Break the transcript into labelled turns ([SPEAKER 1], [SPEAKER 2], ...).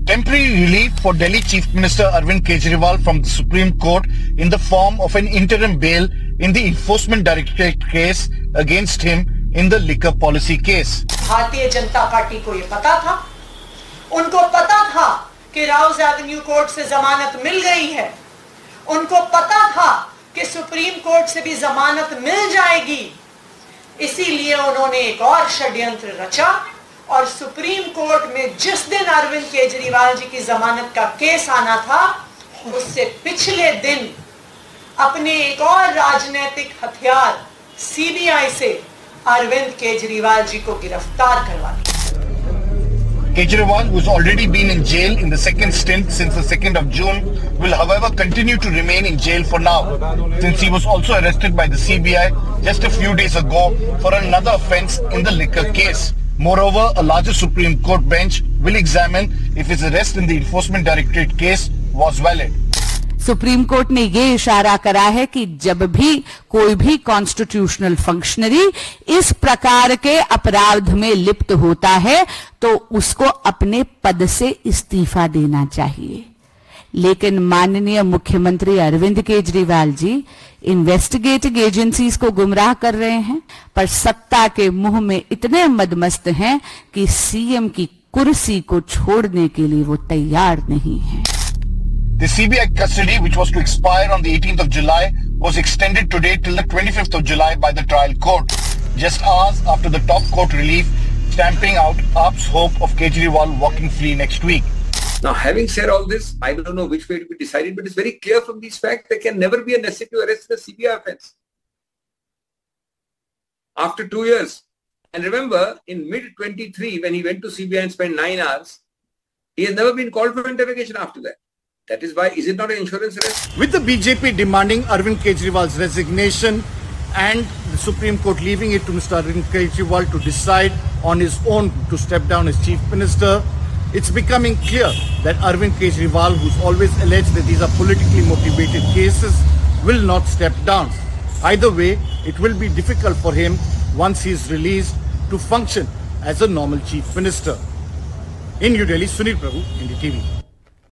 [SPEAKER 1] Temporary relief for Delhi Chief Minister Arvind Kejriwal from the Supreme Court in the form of an interim bail in the Enforcement Directorate case against him in the liquor policy case.
[SPEAKER 2] Bharatiya Janata party को ये पता था, उनको पता था कि Rouse Avenue court से जमानत मिल गई है, उनको पता था कि सुप्रीम कोर्ट से भी जमानत मिल जाएगी, इसीलिए उन्होंने एक और षड्यंत्र रचा और सुप्रीम कोर्ट में जिस दिन अरविंद केजरीवाल जी की जमानत का केस आना था, उससे पिछले दिन अपने एक और राजनीतिक हथियार सीबीआई से अरविंद केजरीवाल जी को गिरफ्तार करवा दिया।
[SPEAKER 1] Kejriwal, who has already been in jail in the second stint since the 2nd of June, will however continue to remain in jail for now, since he was also arrested by the CBI just a few days ago for another offence in the liquor case. Moreover, a larger Supreme Court bench will examine if his arrest in the Enforcement Directorate case was valid.
[SPEAKER 3] Supreme court ने ये इशारा करा है कि जब भी कोई भी कॉन्स्टिट्यूशनल फंक्शनरी इस प्रकार के अपराध में लिप्त होता है तो उसको अपने पद से इस्तीफा देना चाहिए। लेकिन माननीय मुख्यमंत्री अरविंद केजरीवाल जी इन्वेस्टिगेटिंग एजेंसीज को गुमराह कर रहे हैं, पर सत्ता के मुंह में इतने मदमस्त हैं कि सीएम की कुर्सी को छोड़ने के लिए वो तैयार नहीं है।
[SPEAKER 1] The CBI custody, which was to expire on the 18th of July, was extended today till the 25th of July by the trial court, just hours after the top court relief stamping out AAP's hope of Kejriwal walking free next week.
[SPEAKER 4] Now, having said all this, I don't know which way to be decided, but it's very clear from these facts there can never be a necessity to arrest the CBI offence after 2 years. And remember, in mid-23, when he went to CBI and spent 9 hours, he has never been called for interrogation after that. That is why, is it not an insurance arrest?
[SPEAKER 1] With the BJP demanding Arvind Kejriwal's resignation and the Supreme Court leaving it to Mr. Arvind Kejriwal to decide on his own to step down as Chief Minister, it's becoming clear that Arvind Kejriwal, who's always alleged that these are politically motivated cases, will not step down. Either way, it will be difficult for him once he is released to function as a normal Chief Minister. In New Delhi, Sunil Prabhu, NDTV.